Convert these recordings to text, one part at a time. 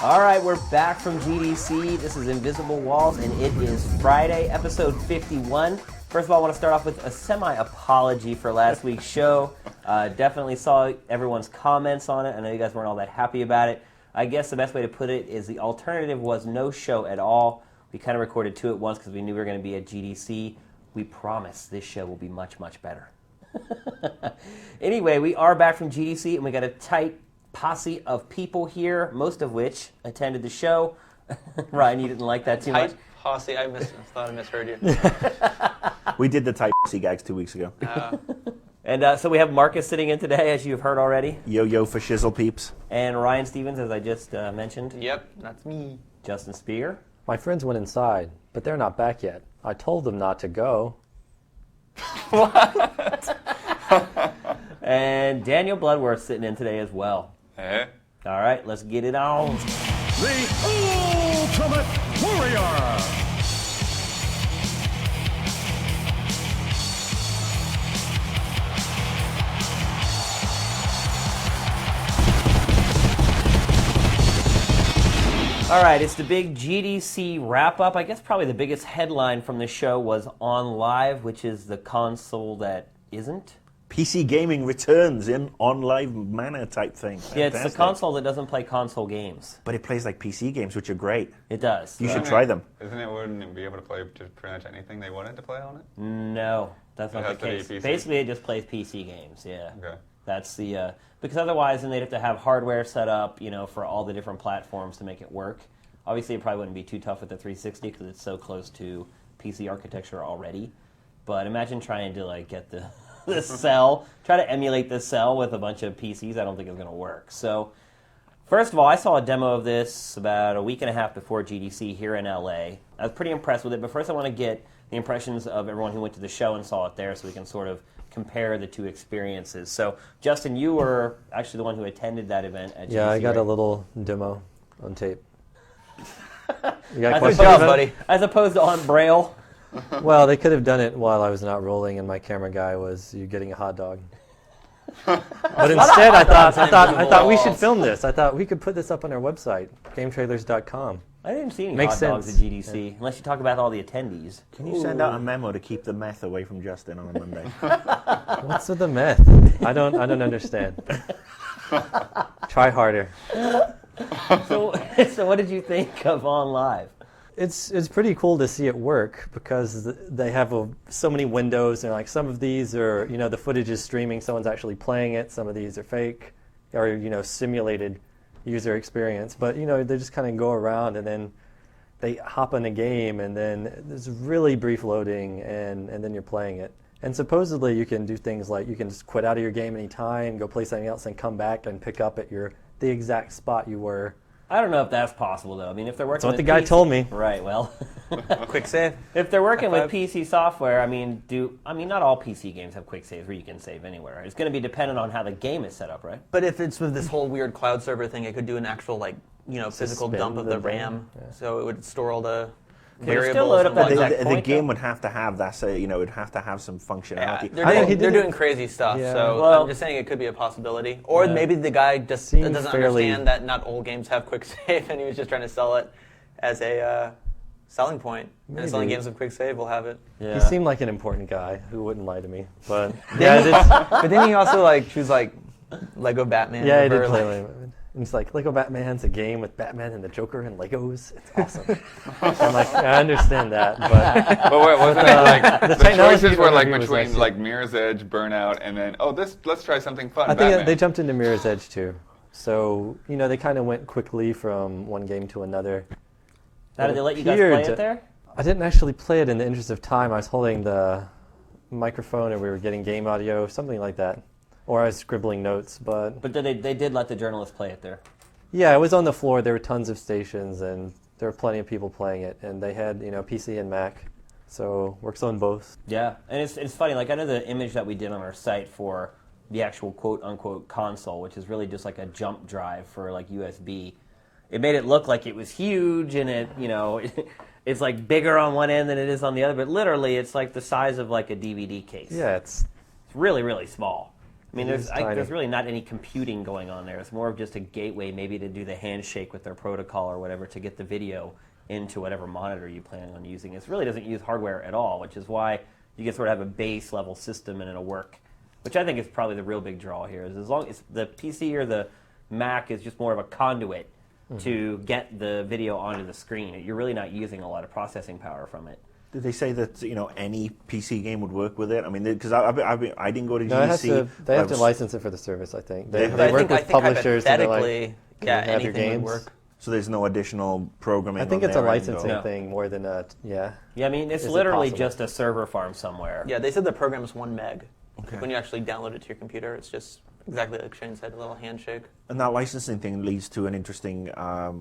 All right, we're back from GDC. This is Invisible Walls, and it is Friday, episode 51. First of all, I want to start off with a semi-apology for last week's show. Definitely saw everyone's comments on it. I know you guys weren't all that happy about it. I guess the best way to put it is the alternative was no show at all. We kind of recorded two at once because we knew we were going to be at GDC. We promise this show will be much, much better. Anyway, we are back from GDC, and we got a tight posse of people here, most of which attended the show. Ryan, you didn't like that too much? Posse, I thought I misheard you. We did the tight pussy gags 2 weeks ago. And so we have Marcus sitting in today, as you've heard already. Yo-yo for shizzle peeps. And Ryan Stevens, as I just mentioned. Yep, that's me. Justin Spear. My friends went inside, but they're not back yet. I told them not to go. What? And Daniel Bloodworth sitting in today as well. Hey. All right, let's get it on. The Ultimate Warrior. All right, it's the big GDC wrap-up. I guess probably the biggest headline from the show was On Live, which is the console that isn't. PC gaming returns in on-live manner type thing. Yeah, it's the Fantastic. console that doesn't play console games. But it plays like PC games, which are great. It does. You should try them. Wouldn't it be able to play just pretty much anything they wanted to play on it? No, that's It not has the to be case. PC? Basically, it just plays PC games, yeah. Okay. That's the, because otherwise then they'd have to have hardware set up, for all the different platforms to make it work. Obviously, it probably wouldn't be too tough with the 360 because it's so close to PC architecture already. But imagine trying to, get the Cell, try to emulate the Cell with a bunch of PCs. I don't think it's going to work. So, first of all, I saw a demo of this about a week and a half before GDC here in LA. I was pretty impressed with it, but first I want to get the impressions of everyone who went to the show and saw it there so we can sort of compare the two experiences. So, Justin, you were actually the one who attended that event at GDC. Yeah, I got right? a little demo on tape. You As got opposed- questions? Good job, buddy. As opposed to on Braille. Well, they could have done it while I was not rolling and my camera guy was you getting a hot dog. But instead, I thought we should film this. I thought we could put this up on our website, gametrailers.com. I didn't see any Makes hot dogs at sense. GDC, unless you talk about all the attendees. Can you send out a memo to keep the meth away from Justin on a Monday? What's with the meth? I don't understand. Try harder. So what did you think of On Live? It's pretty cool to see it work because they have so many windows and some of these are the footage is streaming, someone's actually playing it, some of these are fake or simulated user experience, but they just kind of go around and then they hop in a game and then there's really brief loading and then you're playing it. And supposedly you can do things like you can just quit out of your game anytime, go play something else and come back and pick up at the exact spot you were. I don't know if that's possible, though. I mean, if they're working That's what with the guy PC told me. Right, well. Quick save. If they're working High with five. PC software, not all PC games have quick saves where you can save anywhere. It's going to be dependent on how the game is set up, right? But if it's with this whole weird cloud server thing, it could do an actual physical Suspend dump of the the RAM, RAM. so it would store all the it variables. still load up and that whatnot. exact The point, game though? would have to have that, it'd have to have some Yeah, functionality. they're doing crazy stuff, Yeah. so Well- I'm just saying it could be a possibility. Or Yeah. maybe the guy just Seemed doesn't fairly- understand that not all games have quick save, and he was just trying to sell it as a selling point. And selling Maybe. games with quick save will have it. Yeah. He seemed like an important guy who wouldn't lie to me, but yeah, But then he also choose Lego Batman. yeah, he over, did play Lego. And it's like Lego Batman's a game with Batman and the Joker and Legos. It's awesome. I'm like, I understand that, but But wait, wasn't it the the technology choices were overview was between actually- Mirror's Edge, Burnout, and then let's try something fun. I think Batman. they jumped into Mirror's Edge too. So they kind of went quickly from one game to another. Now, did they let you guys appeared play to- it there? I didn't actually play it in the interest of time. I was holding the microphone and we were getting game audio, something like that. Or I was scribbling notes, but But they did let the journalists play it there. yeah, it was on the floor. There were tons of stations and there were plenty of people playing it. And they had, PC and Mac. So works on both. Yeah, and it's funny. I know the image that we did on our site for the actual quote-unquote console, which is really just like a jump drive for USB. It made it look like it was huge, and it, it's bigger on one end than it is on the other. But literally, it's like the size of a DVD case. Yeah, it's It's really, really small. I mean, It is tiny. there's really not any computing going on there. It's more of just a gateway, maybe to do the handshake with their protocol or whatever to get the video into whatever monitor you plan on using. It really doesn't use hardware at all, which is why you can sort of have a base level system and it'll work. Which I think is probably the real big draw here. Is as long as the PC or the Mac is just more of a conduit to get the video onto the screen. You're really not using a lot of processing power from it. Did they say that any PC game would work with it? I mean, because I didn't go to No, GDC. they have to license it for the service, I think. They But I work I with publishers and they're like, hypothetically, "Can yeah, we have your anything would games?" work. So there's no additional programming. I think on it's a their end, licensing or- No. thing more than a, yeah. Yeah, I mean, it's Is it literally possible? just a server farm somewhere. Yeah, they said the program is 1 meg. Okay. When you actually download it to your computer, it's just exactly like Shane said, a little handshake. And that licensing thing leads to an interesting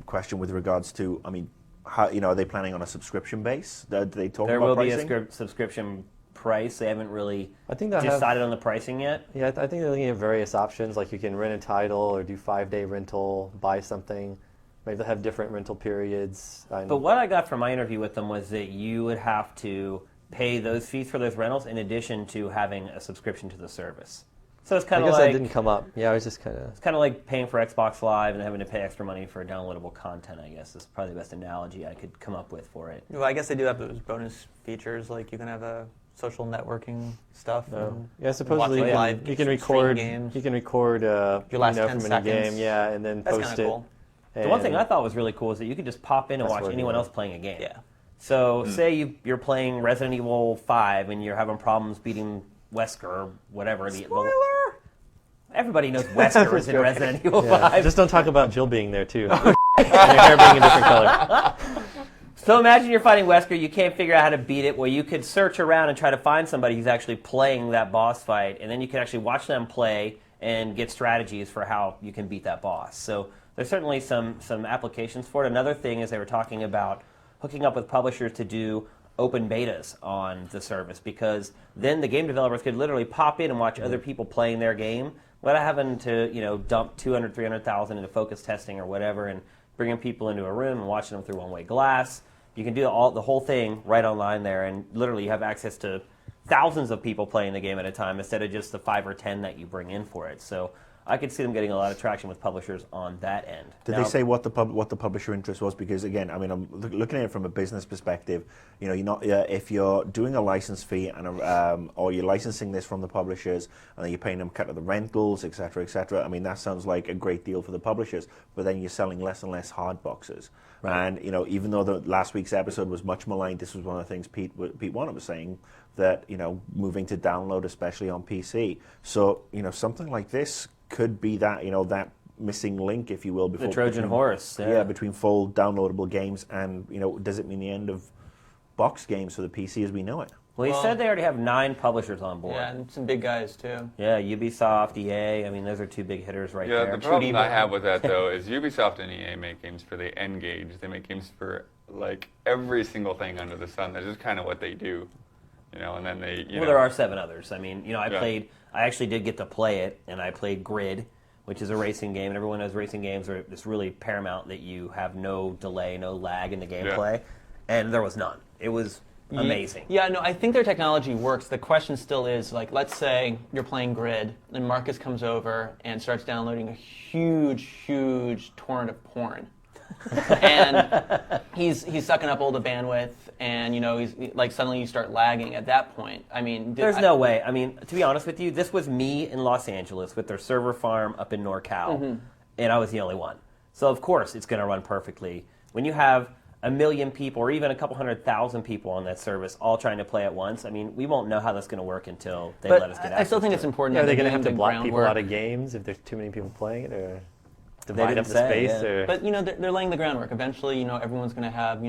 question with regards to, I mean, how are they planning on a subscription base? Do they talk There about will pricing? be a subscription price. They haven't really I think they'll have- decided on the pricing yet. Yeah, I think they're looking at various options, like you can rent a title or do 5-day rental, buy something. Maybe they'll have different rental periods. But what I got from my interview with them was that you would have to pay those fees for those rentals in addition to having a subscription to the service. So it's I kind of guess like that didn't come up. Yeah, I was just kind of... it's kind of like paying for Xbox Live and having to pay extra money for downloadable content. I guess is probably the best analogy I could come up with for it. Well, I guess they do have those bonus features, like you can have a social networking stuff. and Yeah, supposedly watch you live can, you can stream record games. you can record Your last 10 from any game, seconds. yeah, and then That's post kind it. of cool. The one thing And- I thought was really cool is that you could just pop in and That's watch what it anyone is. else playing a game. Yeah. So say you're playing Resident Evil 5 and you're having problems beating Wesker or whatever. Spoiler! Everybody knows Wesker is in Resident Evil Yeah, 5. just don't talk about Jill being there too, and your hair being a different color. So imagine you're fighting Wesker, you can't figure out how to beat it. Well, you could search around and try to find somebody who's actually playing that boss fight, and then you can actually watch them play and get strategies for how you can beat that boss. So there's certainly some applications for it. Another thing is they were talking about hooking up with publishers to do open betas on the service, because then the game developers could literally pop in and watch other people playing their game without having to dump 200, 300,000 into focus testing or whatever and bringing people into a room and watching them through one-way glass. You can do the whole thing right online there, and literally you have access to thousands of people playing the game at a time instead of just the 5 or 10 that you bring in for it. So I could see them getting a lot of traction with publishers on that end. Did Now, they say what the publisher interest was? Because again, I mean, I'm looking at it from a business perspective. You're not if you're doing a license fee and or you're licensing this from the publishers and then you're paying them cut of the rentals, etc., etc. I mean, that sounds like a great deal for the publishers. But then you're selling less and less hard boxes. Right. And even though the last week's episode was much maligned, this was one of the things Pete Warner was saying, that moving to download, especially on PC. So something like this could be that that missing link, if you will, before the Trojan horse. Yeah, between full downloadable games and does it mean the end of box games for the PC as we know it? Well, he Well- said they already have 9 publishers on board. Yeah, and some big guys too. Yeah, Ubisoft, EA. I mean, those are 2 big hitters right Yeah, there. the problem Evil. I have with that though is Ubisoft and EA make games for the end gauge. They make games for like every single thing under the sun. That's just kind of what they do, And then they, Well, there are 7 others. I mean, Yeah. I actually did get to play it, and I played Grid, which is a racing game, and everyone knows racing games are just really paramount that you have no delay, no lag in the gameplay, and there was none. It was amazing. Yeah, no, I think their technology works. The question still is, like, let's say you're playing Grid, and Marcus comes over and starts downloading a huge torrent of porn. And he's sucking up all the bandwidth, and he's like suddenly you start lagging at that point. I mean, There's no way. I mean, to be honest with you, this was me in Los Angeles with their server farm up in NorCal, and I was the only one. So of course it's going to run perfectly. When you have 1 million people or even a couple 100,000 people on that service all trying to play at once, I mean, we won't know how that's going to work until they but let us get I still access think to it's it. important. Yeah, are that they they're going to have doing to the block people groundwork. out of games if there's too many people playing it, or divide didn't up the say, space? yeah. Or But they're laying the groundwork. Eventually, everyone's going to have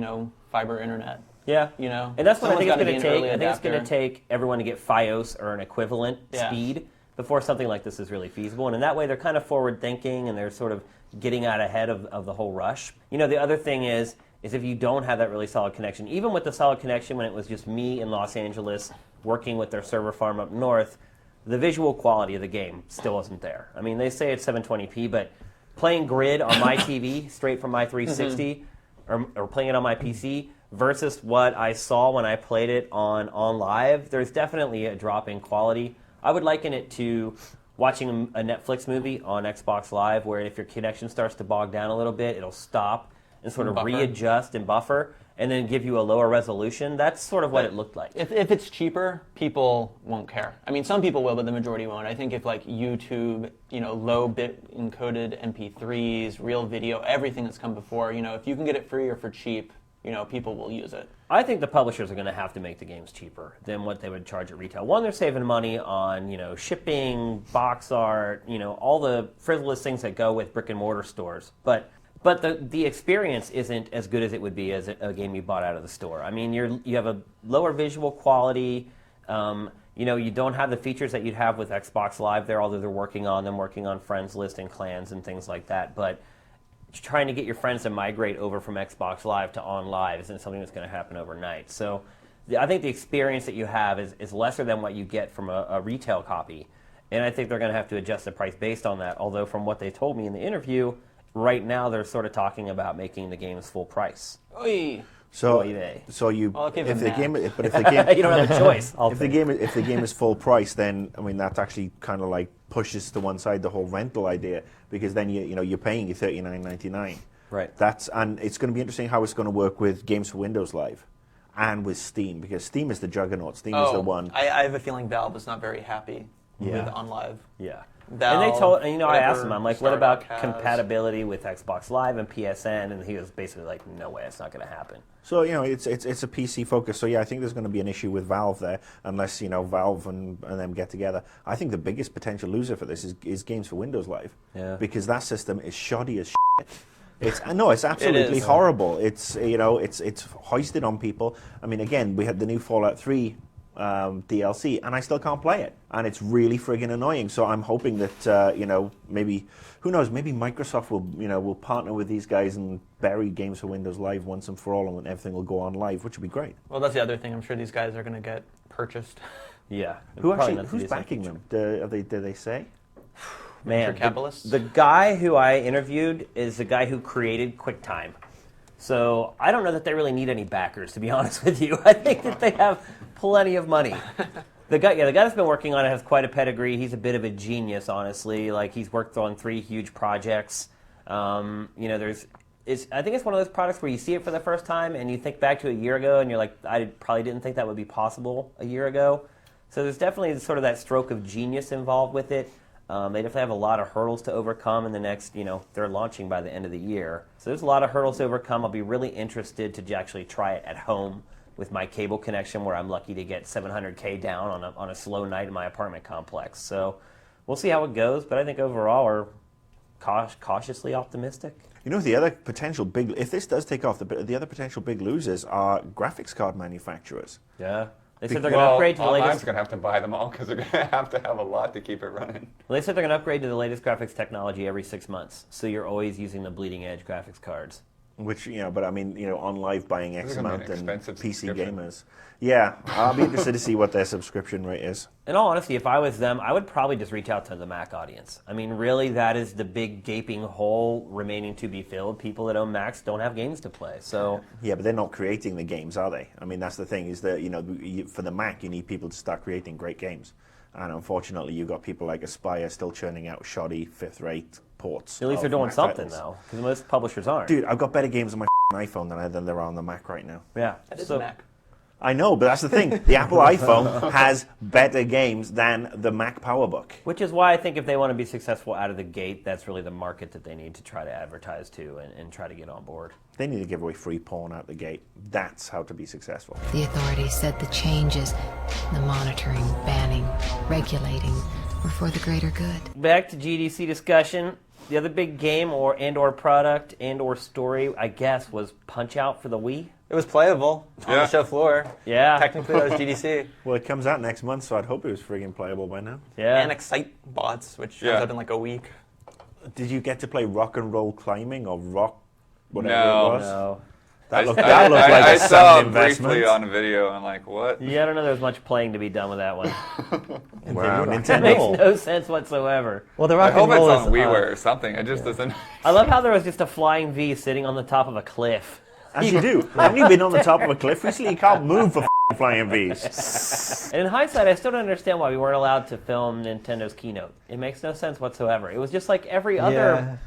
fiber internet. Yeah, And that's what I think it's someone's gotta going be to an take. early I think it's going to adapter. take everyone to get FiOS or an equivalent Yeah. speed before something like this is really feasible. And in that way, they're kind of forward thinking and they're sort of getting out ahead of the whole rush. The other thing is if you don't have that really solid connection, even with the solid connection when it was just me in Los Angeles working with their server farm up north, the visual quality of the game still wasn't there. I mean, they say it's 720p, but playing Grid on my TV straight from my 360 or playing it on my PC versus what I saw when I played it on live, there's definitely a drop in quality. I would liken it to watching a Netflix movie on Xbox Live, where if your connection starts to bog down a little bit, it'll stop and sort of Buffer. readjust and buffer, and then give you a lower resolution. That's sort of what it looked like. If it's cheaper, people won't care. I mean, some people will, but the majority won't. I think if like YouTube, low bit encoded MP3s, real video, everything that's come before, if you can get it free or for cheap, people will use it. I think the publishers are going to have to make the games cheaper than what they would charge at retail. One, they're saving money on, shipping, box art, all the frivolous things that go with brick and mortar stores. But the experience isn't as good as it would be as a game you bought out of the store. I mean, you have a lower visual quality. You don't have the features that you'd have with Xbox Live there, although they're working on friends list and clans and things like that. But trying to get your friends to migrate over from Xbox Live to On Live isn't something that's going to happen overnight. So I think the experience that you have is lesser than what you get from a retail copy. And I think they're going to have to adjust the price based on that. Although from what they told me in the interview, right now they're sort of talking about making the games full price. Oy. So you I'll give if them the game that. but if the game You don't have a choice. if the game is full price, then I mean that actually kind of like pushes to one side the whole rental idea, because then you're paying your $39.99. Right. And it's going to be interesting how it's going to work with Games for Windows Live and with Steam, because Steam is the juggernaut. Steam is the one. I have a feeling Valve is not very happy Yeah. with On Live. Yeah. Valve, and they told, I asked whatever him, I'm like, what about Stardock has. compatibility with Xbox Live and PSN? And he was basically like, no way, it's not going to happen. So it's a PC focus. So yeah, I think there's going to be an issue with Valve there, unless Valve and them get together. I think the biggest potential loser for this is Games for Windows Live, because that system is shoddy as shit. It's absolutely is. horrible. It's hoisted on people. I mean, again, we had the new Fallout 3 DLC, and I still can't play it, and it's really friggin' annoying. So I'm hoping that maybe, who knows, maybe Microsoft will partner with these guys and bury Games for Windows Live once and for all, and everything will go on live, which would be great. Well, that's the other thing. I'm sure these guys are going to get purchased. Yeah. Who's backing them? Do they say? Man, Venture capitalists? the guy who I interviewed is the guy who created QuickTime. So I don't know that they really need any backers, to be honest with you. I think that they have plenty of money. The guy that's been working on it has quite a pedigree. He's a bit of a genius, honestly. Like, he's worked on 3 huge projects. I think it's one of those products where you see it for the first time and you think back to a year ago and you're like, I probably didn't think that would be possible a year ago. So there's definitely sort of that stroke of genius involved with it. They definitely have a lot of hurdles to overcome in the next, they're launching by the end of the year. So there's a lot of hurdles to overcome. I'll be really interested to actually try it at home with my cable connection, where I'm lucky to get 700K down on a slow night in my apartment complex. So we'll see how it goes, but I think overall we're cautiously optimistic. The other potential if this does take off, the other potential big losers are graphics card manufacturers. Yeah. They said they're going to upgrade to the Online's latest. going to have to buy them all because they're going to have a lot to keep it running. Well, they said they're going to upgrade to the latest graphics technology every 6 months, so you're always using the bleeding edge graphics cards. Which, but I mean, on live buying X This is gonna be amount an and expensive PC subscription. gamers. Yeah, I'll be interested to see what their subscription rate is. In all honesty, if I was them, I would probably just reach out to the Mac audience. I mean, really, that is the big gaping hole remaining to be filled. People that own Macs don't have games to play, so... Yeah, but they're not creating the games, are they? I mean, that's the thing, is that, for the Mac, you need people to start creating great games. And unfortunately, you've got people like Aspire still churning out shoddy, fifth-rate ports. At least they're of doing Mac something, titles. though, because most publishers aren't. Dude, I've got better games on my iPhone than there are on the Mac right now. Yeah. That is so, a Mac. I know, but that's the thing. The Apple iPhone has better games than the Mac PowerBook. Which is why I think if they want to be successful out of the gate, that's really the market that they need to try to advertise to and try to get on board. They need to give away free porn out the gate. That's how to be successful. The authorities said the changes, the monitoring, banning, regulating, were for the greater good. Back to GDC discussion. The other big game or product or story, I guess, was Punch-Out for the Wii. It was playable on Yeah. the show floor. Yeah. Technically, that was GDC. Well, it comes out next month, so I'd hope it was friggin' playable by now. Yeah. And Excite bots, which Yeah. comes out in like a week. Did you get to play Rock and Roll Climbing or Rock whatever No. it was? No. That looked I like I a saw sound it briefly investment. on video and like, what? Yeah, I don't know there's much playing to be done with that one. Wow, That makes Nintendo. no sense whatsoever. Well, the I rock hope and it's roll on is WiiWare or something. It just doesn't. I love how there was just a flying V sitting on the top of a cliff. As you do. Haven't you been on the top of a cliff recently? You can't move for flying Vs. And in hindsight, I still don't understand why we weren't allowed to film Nintendo's keynote. It makes no sense whatsoever. It was just like every other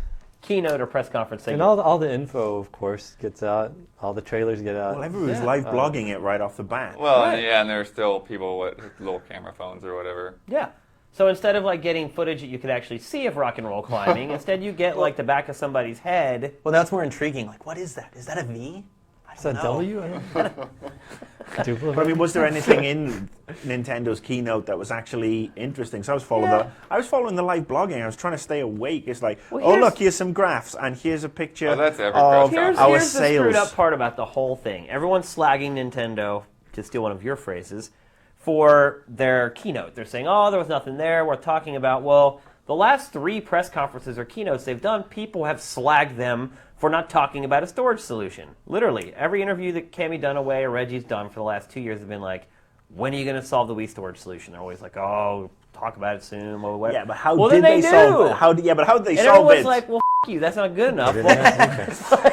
keynote or press conference thing. And all the info, of course, gets out. All the trailers get out. Well, everyone's live blogging it right off the bat. Well, Right. yeah, and there are still people with little camera phones or whatever. Yeah. So instead of like getting footage that you could actually see of rock and roll climbing, instead you get like the back of somebody's head. Well, that's more intriguing. Like, what is that? Is that a V? Is that W? I don't know. But I mean, was there anything in Nintendo's keynote that was actually interesting? So I was following the live blogging. I was trying to stay awake. It's like, Well, oh here's- look, here's some graphs, and here's a picture Oh, that's every of press our Here's the screwed up sales. part about the whole thing. Everyone's slagging Nintendo, to steal one of your phrases, for their keynote. They're saying, oh, there was nothing there worth talking about. Well, the last 3 press conferences or keynotes they've done, people have slagged them for not talking about a storage solution. Literally, every interview that Cammie Dunaway or Reggie's done for the last 2 years have been like, when are you going to solve the Wii storage solution? They're always like, oh, talk about it soon. Or whatever. Yeah, but how well, did then they do. solve it? How did they And solve everyone's it? like, well, f*** you, that's not good enough.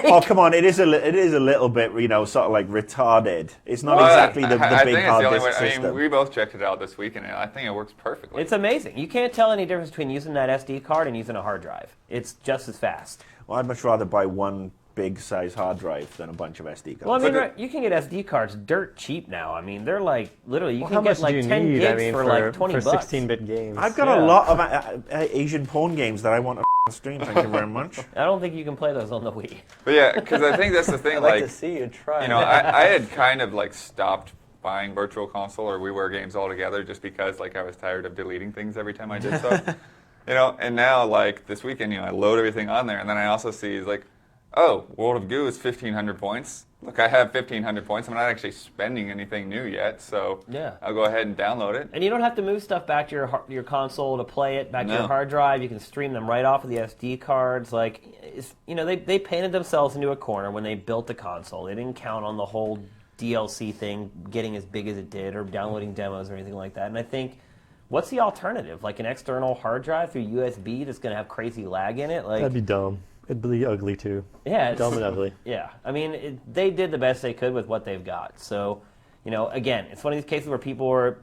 Oh, come on, it is a little bit, sort of like retarded. It's not Well, exactly the I big think it's hard the only disk way. I system. mean, we both checked it out this week, and I think it works perfectly. It's amazing. You can't tell any difference between using that SD card and using a hard drive. It's just as fast. Well, I'd much rather buy one big size hard drive than a bunch of SD cards. Well, I mean, But right, you can get SD cards dirt cheap now. I mean, they're like literally you Well, can how get much like do you 10 need? gigs I mean, for like 20 for bucks. 16-bit games. I've got Yeah. a lot of Asian porn games that I want to stream. Thank you very much. I don't think you can play those on the Wii. But yeah, because I think that's the thing. I'd like like, to see you try. you know, I had kind of like stopped buying Virtual Console or WiiWare games altogether just because like I was tired of deleting things every time I did so. And now like this weekend, I load everything on there, and then I also see like, oh, World of Goo is 1,500 points. Look, I have 1,500 points. I'm not actually spending anything new yet, so Yeah. I'll go ahead and download it. And you don't have to move stuff back to your console to play it back to No. your hard drive. You can stream them right off of the SD cards. Like, they painted themselves into a corner when they built the console. They didn't count on the whole DLC thing getting as big as it did or downloading demos or anything like that. And I think, what's the alternative? Like an external hard drive through USB that's going to have crazy lag in it? Like, That'd be dumb. It'd be ugly too. yeah, it's, Dumb and ugly. yeah. I mean, they did the best they could with what they've got. So, again, it's one of these cases where people are,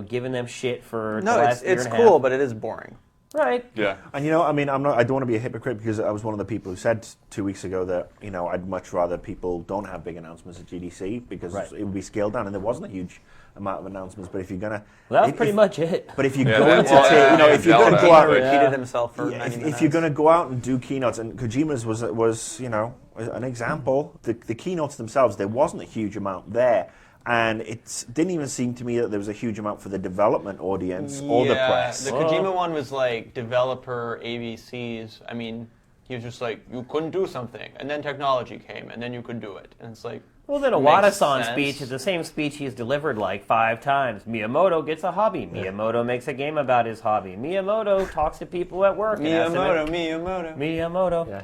giving them shit for the no, last year it's and a cool, half. but it is boring. Right. Yeah. And I mean, I don't want to be a hypocrite because I was one of the people who said 2 weeks ago that I'd much rather people don't have big announcements at GDC because Right. it would be scaled down, and there wasn't a huge amount of announcements. But if you're gonna, Well, that was pretty much it. But if you Yeah, go that- into, well, if you're going to Zelda. go out, He Yeah. repeated himself for yeah, 90 if minutes. you're going to go out and do keynotes, and Kojima's was an example. The keynotes themselves, there wasn't a huge amount there. And it didn't even seem to me that there was a huge amount for the development audience or the press. The Kojima one was like developer ABCs. I mean, he was just like, you couldn't do something, and then technology came, and then you could do it. And it's like, Well, then makes Iwata-san sense. speech is the same speech he's delivered like 5 times. Miyamoto gets a hobby. Miyamoto makes a game about his hobby. Miyamoto talks to people at work. and asks them Miyamoto. Miyamoto. Yeah.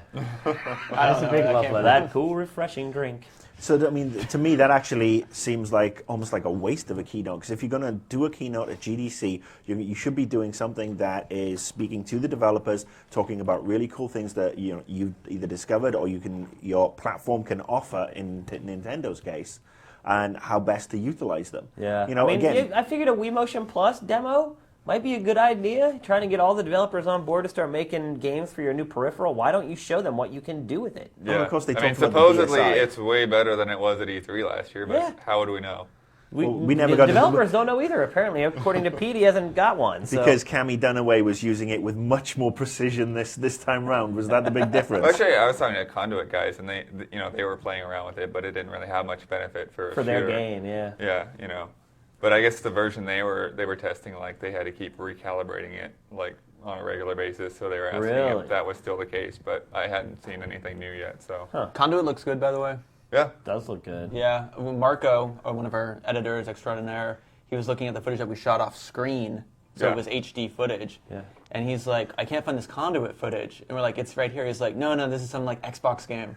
That's a big love can't for that cool, refreshing drink. So, I mean, to me, that actually seems like almost like a waste of a keynote. Because if you're going to do a keynote at GDC, you should be doing something that is speaking to the developers, talking about really cool things that you've either discovered or your platform can offer in Nintendo's case, and how best to utilize them. Yeah. I mean, again, I figured a Wii Motion Plus demo might be a good idea. Trying to get all the developers on board to start making games for your new peripheral. Why don't you show them what you can do with it? Well, of course they I mean, talked about the supposedly DSi. it's way better than it was at E3 last year, but Yeah. how would we know? we never the got to- developers don't know either. Apparently, according to Pete, he hasn't got one. So. because Cammie Dunaway was using it with much more precision this time round. Was that the big difference? Actually, I was talking to Conduit guys, and they were playing around with it, but it didn't really have much benefit for their shooter. game, yeah. Yeah. But I guess the version they were testing, like they had to keep recalibrating it like on a regular basis, so they were asking Really? if that was still the case. But I hadn't seen anything new yet, so Conduit looks good, by the way. yeah. Does look good. Yeah, Marco, one of our editors extraordinaire, he was looking at the footage that we shot off screen, so Yeah. it was HD footage. Yeah. And he's like, I can't find this Conduit footage. And we're like, it's right here. He's like, no, this is some like Xbox game.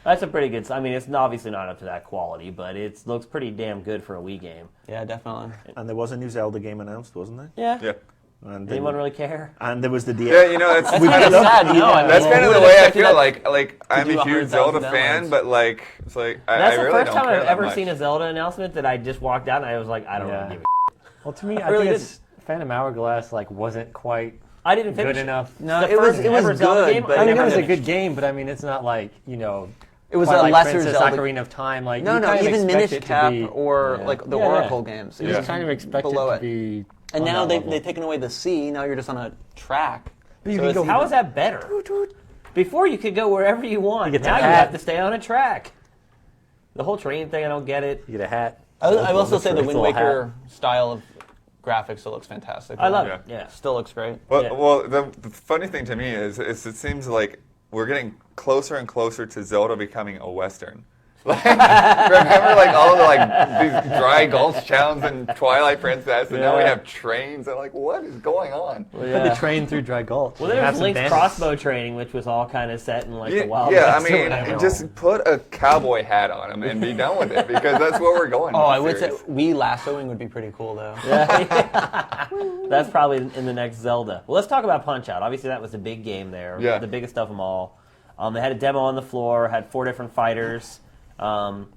That's a pretty good. I mean, it's obviously not up to that quality, but it looks pretty damn good for a Wii game. Yeah, definitely. And there was a new Zelda game announced, wasn't there? Yeah. Yeah. And Anyone really care? And there was the Yeah, you know, it's That's kind of sad. You know, that's kind of the way I feel. Like I'm do a huge 100,000 Zelda downloads. fan, but like it's like I That's the really first don't time care I've that ever much. seen a Zelda announcement that I just walked out and I was like, I don't Yeah. really give Well, to me, I really think it's Phantom Hourglass like wasn't quite I didn't finish good it. enough. No, The it was first it was ever Zelda good, game, but I I mean, never it was a finished. good game, but I mean, it's not like it was a Twilight lesser Princess, Zelda. Ocarina of Time. Like No, you no, kind of even expect Minish it to Cap be, or yeah. like the Yeah, yeah. Oracle games. It You was kind of expect it below to it. be. And on now that level. they've taken away the sea. Now you're just on a track. But you So can it's- go- How is that better? Before you could go wherever you want. You get the Now you hat. have to stay on a track. The whole train thing, I don't get it. You get a hat. I will also say the Nice Wind little hat. Waker style of graphics still looks fantastic. I love Yeah. it. Yeah. Still looks great. Well, Yeah. well, the funny thing to me is it seems like we're getting closer and closer to Zelda becoming a Western. Like, remember, like all of the like these dry gulch towns in Twilight Princess, and now we Yeah. have trains. I'm like, what is going on? Well, Put yeah. the train through Dry Gulch. Well, You have there's some Link's bandits. crossbow training, which was all kind of set in like Yeah, the Wild yeah, I West or mean, whatever. just put a cowboy hat on him and be done with it because that's what we're going. Oh, with I would say series. Wii lassoing would be pretty cool though. That's probably in the next Zelda. Well, let's talk about Punch Out. Obviously, that was a big game there. Yeah. The biggest of them all. They had a demo on the floor, had 4 different fighters,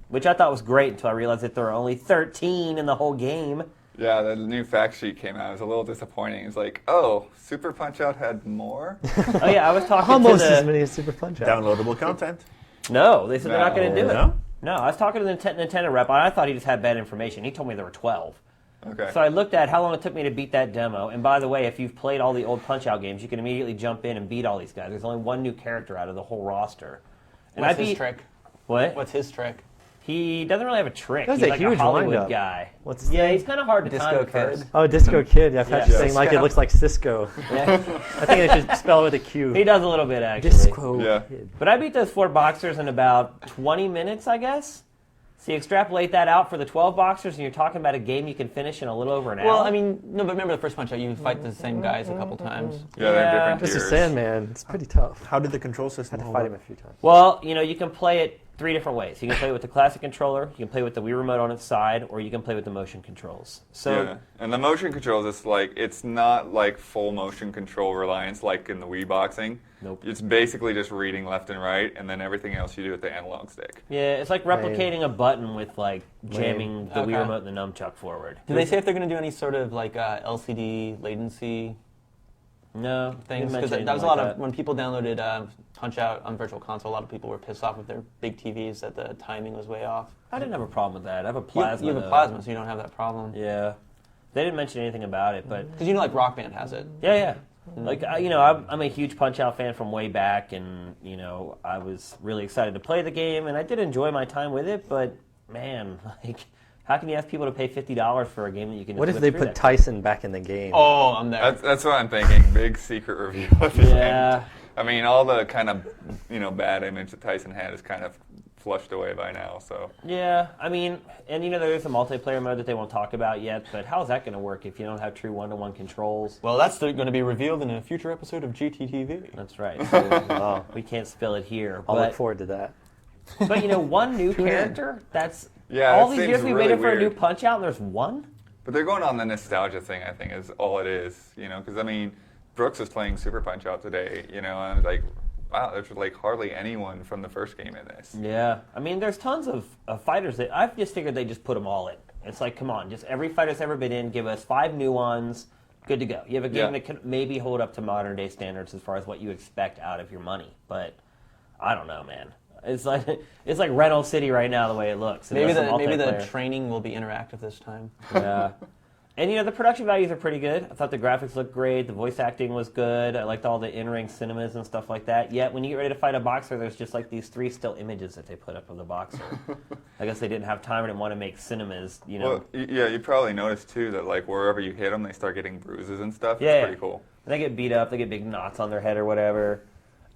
which I thought was great until I realized that there were only 13 in the whole game. Yeah, the new fact sheet came out. It was a little disappointing. It's like, oh, Super Punch Out had more. Oh, yeah, I was talking Almost to as the... many as Super Punch Out. Downloadable content. No, they said they're not going to do it. No? No, I was talking to the Nintendo rep, and I thought he just had bad information. He told me there were 12. Okay. So I looked at how long it took me to beat that demo. And by the way, if you've played all the old Punch-Out games, you can immediately jump in and beat all these guys. There's only one new character out of the whole roster. And What's I his beat trick? What? What's his trick? He doesn't really have a trick. That was He's a like huge a Hollywood wind-up. guy. What's his Yeah, name? he's kind of hard to Disco time at Kid. first. Oh, Disco Kid. I've had Yeah. you saying like it looks like Cisco. Yeah. I think they should spell it with a Q. He does a little bit actually. Disco Yeah. Kid. But I beat those 4 boxers in about 20 minutes, I guess. So you extrapolate that out for the 12 boxers, and you're talking about a game you can finish in a little over an hour. Well, I mean, no, but remember the first Punch Out, you fight the same guys a couple times. Yeah, they're Yeah. different Mr. tiers. Sandman. It's pretty tough. How did the control system Had to hold fight up? him a few times. Well, you can play it 3 different ways. You can play it with the classic controller, you can play with the Wii remote on its side, or you can play with the motion controls. So Yeah, and the motion controls, it's not like full motion control reliance like in the Wii boxing. Nope. It's basically just reading left and right, and then everything else you do with the analog stick. yeah, it's like replicating a button with like jamming the Okay. Wii remote and the nunchuck forward. Did they say if they're going to do any sort of like LCD latency No, things? didn't Because mention that was a anything lot like of when people downloaded Punch Out on Virtual Console. A lot of people were pissed off with their big TVs that the timing was way off. I didn't have a problem with that. I have a You, plasma. you have a though. plasma, so you don't have that problem. Yeah, they didn't mention anything about it, but Because Rock Band has it. yeah. Like I'm a huge Punch Out fan from way back, and I was really excited to play the game, and I did enjoy my time with it. But man, like, how can you ask people to pay $50 for a game that you can? What just if whip they through put that Tyson back in the game? Oh, I'm there. That's what I'm thinking. Big secret review of the Yeah. game. I mean, all the kind of bad image that Tyson had is kind of flushed away by now. So Yeah, I mean, and there's a multiplayer mode that they won't talk about yet, but how is that going to work if you don't have true one-to-one controls? Well, that's going to be revealed in a future episode of GTTV. That's right. So, we can't spill it here. I'll look But, forward to that. one new character, that's... Yeah, all it these seems years we really waited for a new weird. Punch-Out, and there's one? But they're going on the nostalgia thing, I think, is all it is. Because, I mean, Brooks was playing Super Punch-Out today, and I was like, wow, there's like hardly anyone from the first game in this. Yeah. I mean, there's tons of fighters that... I've just figured they just put them all in. It's like, come on, just every fighter's ever been in, give us 5 new ones, good to go. You have a game Yeah. that can maybe hold up to modern-day standards as far as what you expect out of your money. But I don't know, man. It's like Reynolds City right now, the way it looks. Maybe Unless the multiplayer. training will be interactive this time. Yeah. And the production values are pretty good. I thought the graphics looked great. The voice acting was good. I liked all the in-ring cinemas and stuff like that. Yet when you get ready to fight a boxer, there's just like these 3 still images that they put up of the boxer. I guess they didn't have time or didn't want to make cinemas. Well, yeah, you probably noticed too that like wherever you hit them, they start getting bruises and stuff. Yeah. It's pretty cool. They get beat up. They get big knots on their head or whatever.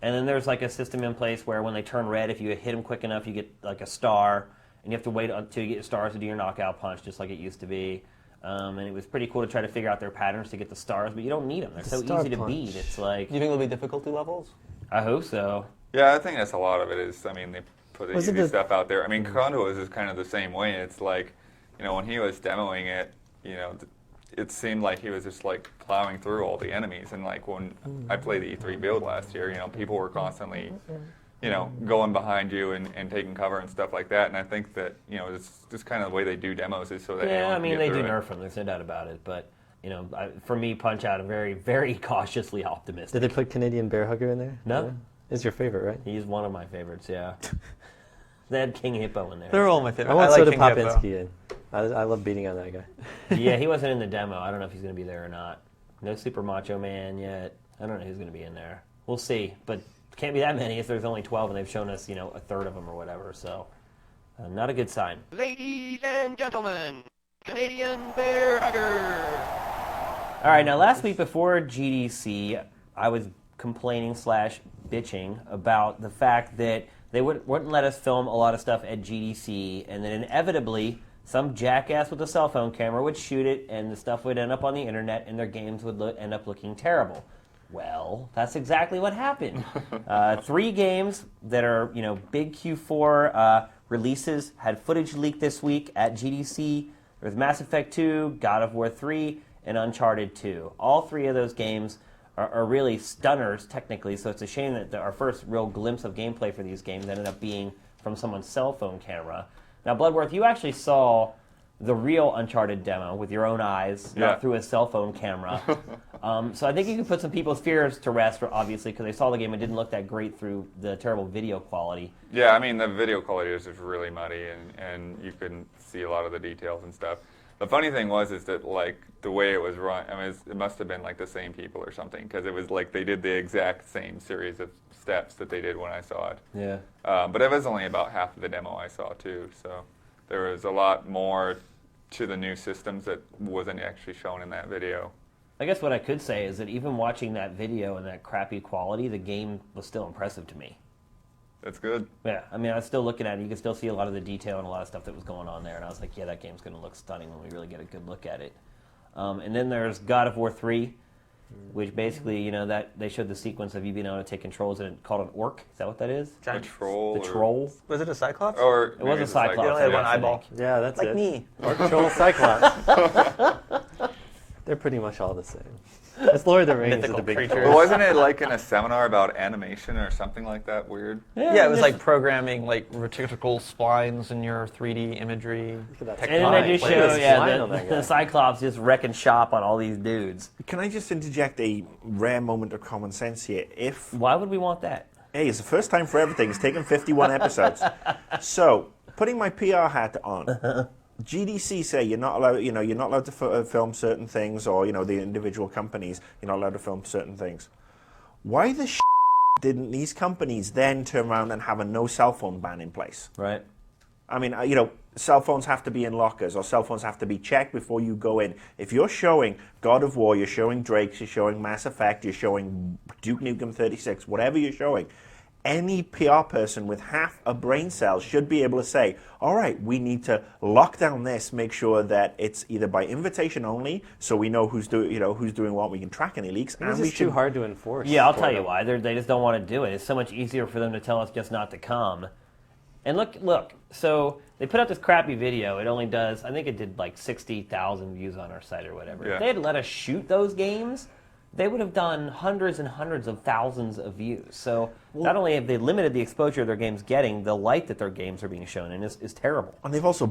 And then there's like a system in place where when they turn red, if you hit them quick enough, you get like a star, and you have to wait until you get your stars to do your knockout punch, just like it used to be. And it was pretty cool to try to figure out their patterns to get the stars, but you don't need them. They're so Star easy to punch. beat. It's like, Do you think there'll be difficulty levels? I hope so. Yeah, I think that's a lot of it is, I mean, they put the Was it easy the- stuff out there. I mean, Kondo is kind of the same way. It's like, when he was demoing it, it seemed like he was just like plowing through all the enemies. And like when I played the E3 build last year, you know, people were constantly, you know, going behind you and taking cover and stuff like that. And I think that, you know, it's just kind of the way they do demos is so that Yeah, anyone I can mean, get they through do it. nerf them. There's no doubt about it. But, you know, for me, Punch-Out, I'm very, very cautiously optimistic. Did they put Canadian Bear Hugger in there? No. Yeah. It's your favorite, right? He's one of my favorites, yeah. They had King Hippo in there. They're all my favorite. I want like Soda King Hippo. Popinski in. I love beating on that guy. Yeah, he wasn't in the demo. I don't know if he's going to be there or not. No Super Macho Man yet. I don't know who's going to be in there. We'll see. But can't be that many if there's only 12 and they've shown us, you know, a third of them or whatever. So, not a good sign. Ladies and gentlemen, Canadian Bear Hugger. All right, now last week before GDC, I was complaining / bitching about the fact that they wouldn't let us film a lot of stuff at GDC, and then inevitably some jackass with a cell phone camera would shoot it, and the stuff would end up on the internet, and their games would end up looking terrible. Well, that's exactly what happened. 3 games that are, you know, big Q4 releases had footage leaked this week at GDC. There was Mass Effect 2, God of War 3, and Uncharted 2. All 3 of those games are really stunners, technically, so it's a shame that our first real glimpse of gameplay for these games ended up being from someone's cell phone camera. Now, Bloodworth, you actually saw the real Uncharted demo with your own eyes, not through a cell phone camera. So I think you can put some people's fears to rest, obviously, because they saw the game and didn't look that great through the terrible video quality. Yeah, I mean, the video quality was just really muddy, and you couldn't see a lot of the details and stuff. The funny thing is that, like, the way it was run, I mean, it must have been, like, the same people or something, because it was, like, they did the exact same series of steps that they did when I saw it. Yeah. But it was only about half of the demo I saw, too, so there was a lot more to the new systems that wasn't actually shown in that video. I guess what I could say is that even watching that video and that crappy quality, the game was still impressive to me. That's good. Yeah, I mean, I was still looking at it. You could still see a lot of the detail and a lot of stuff that was going on there. And I was like, yeah, that game's going to look stunning when we really get a good look at it. And then there's God of War 3, which basically, you know, that they showed the sequence of you being able to take controls and called an orc. Is that what that is? The troll. The troll? Was it a Cyclops? Or It was a Cyclops. They only had yeah, one I eyeball. think. Yeah, that's Like it. me. Orc Troll Cyclops. They're pretty much all the same. It's Lord of the Rings with Mythical the big creatures. But wasn't it like in a seminar about animation or something like that weird? Yeah, it was like programming like reticular splines in your 3D imagery. Look at that. And then they just Look at show, this yeah, line on that guy. the Cyclops just wrecking shop on all these dudes. Can I just interject a rare moment of common sense here? Why would we want that? Hey, it's the first time for everything. It's taken 51 episodes. So, putting my PR hat on, GDC say you're not allowed, you're not allowed to film certain things, or the individual companies, you're not allowed to film certain things. Why the didn't these companies then turn around and have a no cell phone ban in place? Right. I mean, cell phones have to be in lockers, or cell phones have to be checked before you go in. If you're showing God of War, you're showing Drake's, you're showing Mass Effect, you're showing Duke Nukem 36, whatever you're showing, any PR person with half a brain cell should be able to say, all right, we need to lock down this, make sure that it's either by invitation only, so we know who's doing what, we can track any leaks. It's just too hard to enforce. Yeah, I'll for tell you them. why. They just don't want to do it. It's so much easier for them to tell us just not to come. And look. So they put out this crappy video. It only does, I think it did like 60,000 views on our site or whatever. Yeah. If they had let us shoot those games, they would have done hundreds and hundreds of thousands of views. So not only have they limited the exposure their games getting, the light that their games are being shown in is terrible. And they've also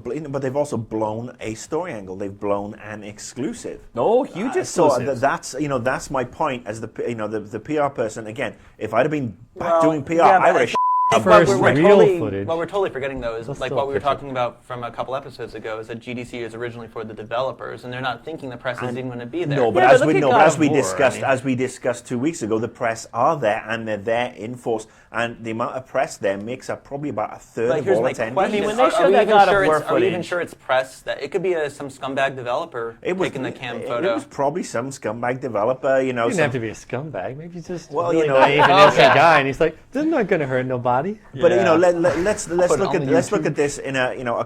blown a story angle. They've blown an exclusive. Oh, huge So exclusives. that's my point as the PR person. Again, if I'd have been back doing PR, yeah, I but would have. First real totally, footage. What we're totally forgetting, though, is Let's like still what we were fix it. talking about from a couple episodes ago, is that GDC is originally for the developers, and they're not thinking the press is even going to be there. No, but Yeah, but as look we at know, God as of we War, discussed, I mean- as we discussed 2 weeks ago, the press are there and they're there in force, and the amount of press there makes up probably about a third But of here's all my attendees. question: I mean, when are they showed we that even God of sure War are we even footage- sure it's press? That it could be some scumbag developer taking the cam photo. It was probably some scumbag developer, He didn't have to be a scumbag. Maybe he's just Well, a really you know, naive and okay. innocent guy, and he's like, "This is not going to hurt nobody." body. But Yeah. let's Put it look on at the let's look YouTube. at this in a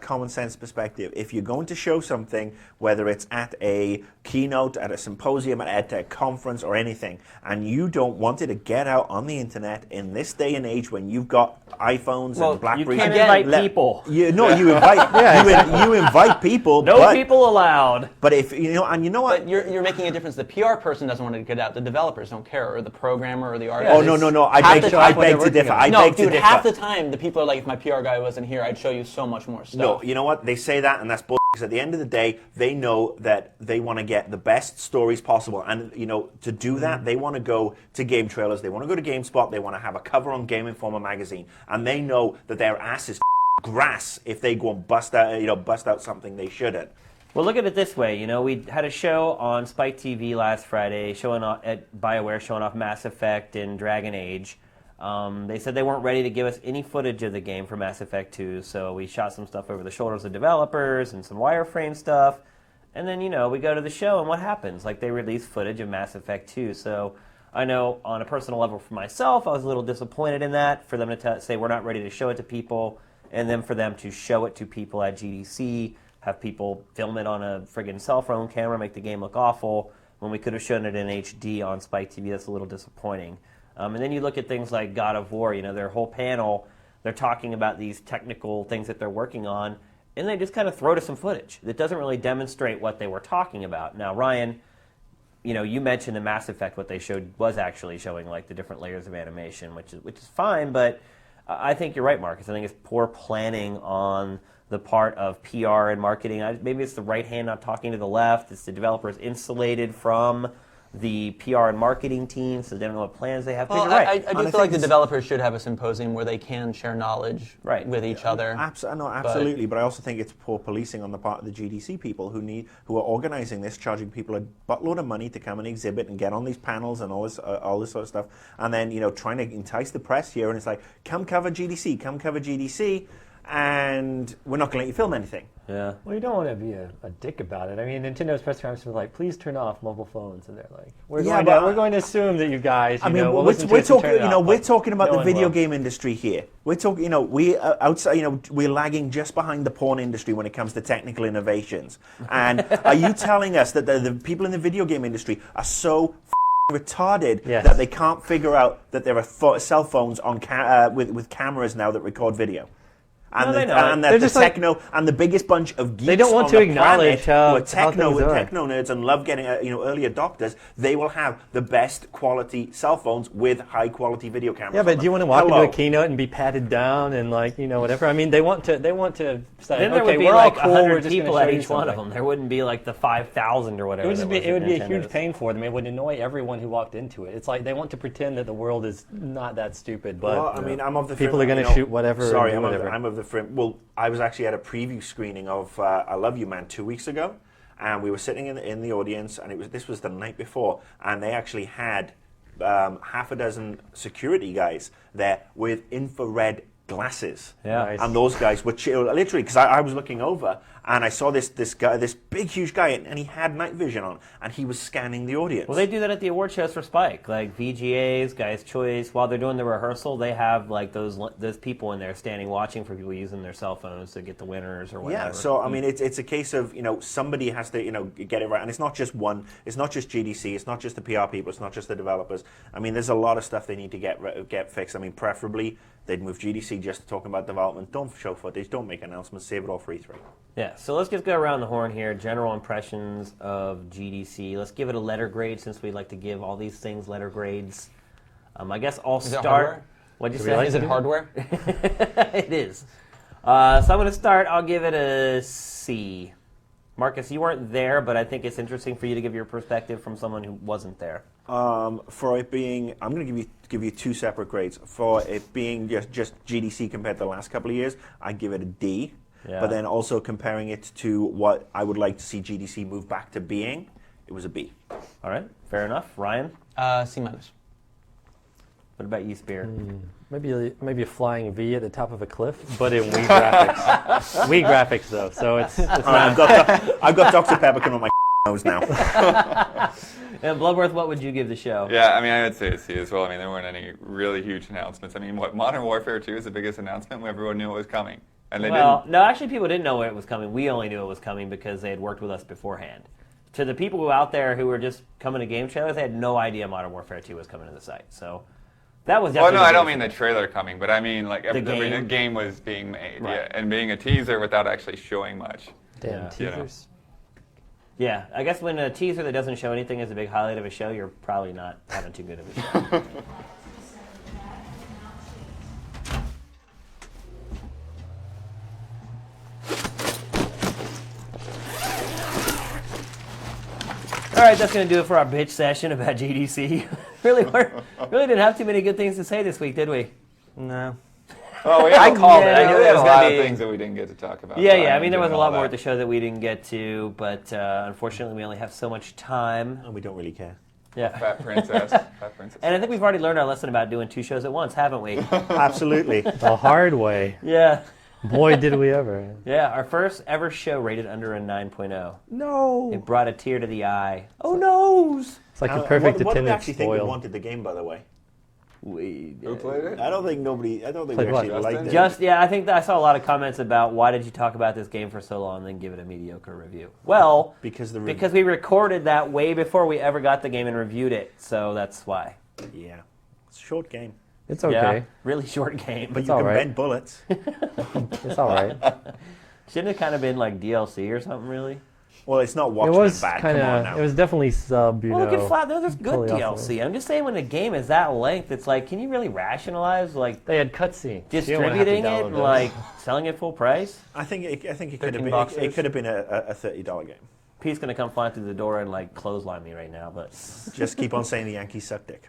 common sense perspective. If you're going to show something, whether it's at a keynote, at a symposium, at a conference, or anything, and you don't want it to get out on the internet in this day and age when you've got iPhones Well, and BlackBerries, You can't Again, invite people. You invite you invite people. No but, people allowed. But if you know, and you know what? But you're making a difference. The PR person doesn't want it to get out. The developers don't care, or the programmer, or the artist. Oh no! I Half beg the to time- differ. I no, beg dude, to differ. half the time the people are like, if my PR guy wasn't here, I'd show you so much more stuff. No, you know what? They say that, and that's bull. Because at the end of the day, they know that they want to get the best stories possible, and to do that, they want to go to game trailers. They want to go to GameSpot. They want to have a cover on Game Informer magazine, and they know that their ass is grass if they go and bust out something they shouldn't. Well, look at it this way. We had a show on Spike TV last Friday showing off at BioWare, showing off Mass Effect and Dragon Age. They said they weren't ready to give us any footage of the game for Mass Effect 2, so we shot some stuff over the shoulders of developers and some wireframe stuff. And then, we go to the show, and what happens? Like, they release footage of Mass Effect 2. So I know on a personal level for myself, I was a little disappointed in that, for them to say we're not ready to show it to people, and then for them to show it to people at GDC, have people film it on a friggin' cell phone camera, make the game look awful, when we could have shown it in HD on Spike TV. That's a little disappointing. And then you look at things like God of War, their whole panel, they're talking about these technical things that they're working on, and they just kind of throw to some footage that doesn't really demonstrate what they were talking about. Now, Ryan, you mentioned in Mass Effect what they showed was actually showing like the different layers of animation, which is fine, but I think you're right, Marcus. I think it's poor planning on the part of PR and marketing. Maybe it's the right hand not talking to the left. It's the developers insulated from the PR and marketing team, so they don't know what plans they have. 'Cause Well, you're right. I do feel like the developers should have a symposium where they can share knowledge with each other. Absolutely, but I also think it's poor policing on the part of the GDC people who are organizing this, charging people a buttload of money to come and exhibit and get on these panels and all this sort of stuff, and then trying to entice the press here, and it's like, come cover GDC, and we're not going to let you film anything. Yeah. Well, you don't want to be a dick about it. I mean, Nintendo's press conference was like, please turn off mobile phones, and they're like, we're going to assume that you guys, will listen to us and turn it off. We're talking about No the one video will. game industry here. We're talking, we outside, we're lagging just behind the porn industry when it comes to technical innovations. And are you telling us that the people in the video game industry are so retarded that they can't figure out that there are cell phones on with cameras now that record video? And, No, they know. and that They're the just like- techno and the biggest bunch of geeks They don't want on to the acknowledge planet how who are things are. techno nerds and love getting early adopters. They will have the best quality cell phones with high quality video cameras. Yeah, on but them. do you want to walk Hello. into a keynote and be patted down and whatever? I mean, they want to say, Then there okay, would be we're like all cool. We're 100 just going people to at show you each one of something. them. There wouldn't be like the 5,000 or whatever. It would just be that was at a huge Nintendo's. pain for them. It would annoy everyone who walked into it. It's like they want to pretend that the world is not that stupid, but Well, I mean, I'm of the people frim- are going to shoot whatever. Sorry, and do I'm whatever. of the frim. Well, I was actually at a preview screening of I Love You Man 2 weeks ago, and we were sitting in the audience, and this was the night before, and they actually had half a dozen security guys there with infrared glasses. Yeah. Nice. And those guys were literally, because I was looking over and I saw this guy, this big, huge guy, and he had night vision on, and he was scanning the audience. Well, they do that at the award shows for Spike, like VGAs, Guys' Choice. While they're doing the rehearsal, they have like those people in there standing watching for people using their cell phones to get the winners or whatever. Yeah, so I mean, it's a case of somebody has to get it right, and it's not just one. It's not just GDC. It's not just the PR people. It's not just the developers. I mean, there's a lot of stuff they need to get fixed. I mean, preferably they'd move GDC just to talk about development. Don't show footage. Don't make announcements. Save it all for E3. Yeah, so let's just go around the horn here. General impressions of GDC. Let's give it a letter grade since we like to give all these things letter grades. I guess I'll Is it start. hardware? What'd you we say? like Is it hardware? It is. So I'm going to start. I'll give it a C. Marcus, you weren't there, but I think it's interesting for you to give your perspective from someone who wasn't there. For it being, I'm going to give you two separate grades. For it being just GDC compared to the last couple of years, I give it a D. Yeah. But then also comparing it to what I would like to see GDC move back to being, it was a B. All right, fair enough. Ryan, C minus. what about you, Spear? Maybe a flying V at the top of a cliff, but in Wii graphics. Wii graphics, though, so it's I've got Dr. Pepper coming on my knows now. And Bloodworth, what would you give the show? Yeah, I mean, I would say a C as well. I mean, there weren't any really huge announcements. I mean, what, Modern Warfare 2 is the biggest announcement when everyone knew it was coming. And they Well, didn't. no, actually, people didn't know it was coming. We only knew it was coming because they had worked with us beforehand. To the people who out there who were just coming to game trailers, they had no idea Modern Warfare 2 was coming to the site. So that was Well, definitely. no, I the don't biggest mean the trailer coming, but I mean, like, The game? the game was being made. Right. Yeah, and being a teaser without actually showing much. Damn Yeah. You know. teasers. Yeah, I guess when a teaser that doesn't show anything is a big highlight of a show, you're probably not having too good of a show. All right, that's going to do it for our bitch session about GDC. really didn't have too many good things to say this week, did we? No. Oh, I called it. Yeah, I knew we it had was a lot going of to be. things that we didn't get to talk about. Yeah, Brian I mean, there was did a all lot more that. at the show that we didn't get to, but unfortunately, we only have so much time. And we don't really care. Yeah. Fat Princess. Fat Princess. And I think we've already learned our lesson about doing two shows at once, haven't we? Absolutely. The hard way. Yeah. Boy, did we ever. Yeah, our first ever show rated under a 9.0. No. It brought a tear to the eye. Oh, noes! It's like Now, a perfect what do we attendance actually think we spoil. wanted the game, by the way? Who played it? I don't think we Played what? actually liked it. Just, yeah, I think that I saw a lot of comments about why did you talk about this game for so long and then give it a mediocre review. Well, because we recorded that way before we ever got the game and reviewed it, so that's why. yeah, it's a short game, It's okay. Yeah, really short game. but It's you all can right. bend bullets. It's all right. Shouldn't it kind of been like DLC or something, really? Well, it's not It Watchmen was bad. kind Come on of. now. It was definitely sub. You Well, look know. at Flat. There's good totally off DLC. I'm just saying, when a game is that length, it's like, can you really rationalize like They had cutscenes. You don't wanna have to distributing it, download and those. like selling it full price? I think it could have 13 been. boxes. It could have been a $30 game. Pete's gonna come flying through the door and like clothesline me right now, but Just keep on saying the Yankees suck dick.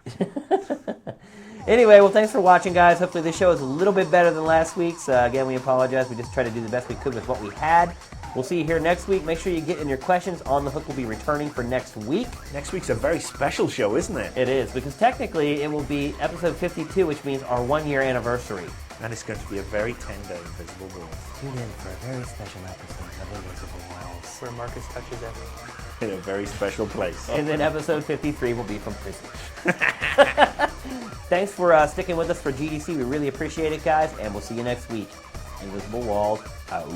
anyway, well, thanks for watching, guys. Hopefully this show is a little bit better than last week's. Again, we apologize. We just tried to do the best we could with what we had. We'll see you here next week. Make sure you get in your questions. On the Hook will be returning for next week. Next week's a very special show, isn't it? It is, because technically it will be episode 52, which means our 1-year anniversary. And it's going to be a very tender Invisible World. Tune in for a very special episode of Invisible Worlds. Where Marcus touches everything. In a very special place. And then episode 53 will be from prison. Thanks for sticking with us for GDC. We really appreciate it, guys, and we'll see you next week. Invisible World out.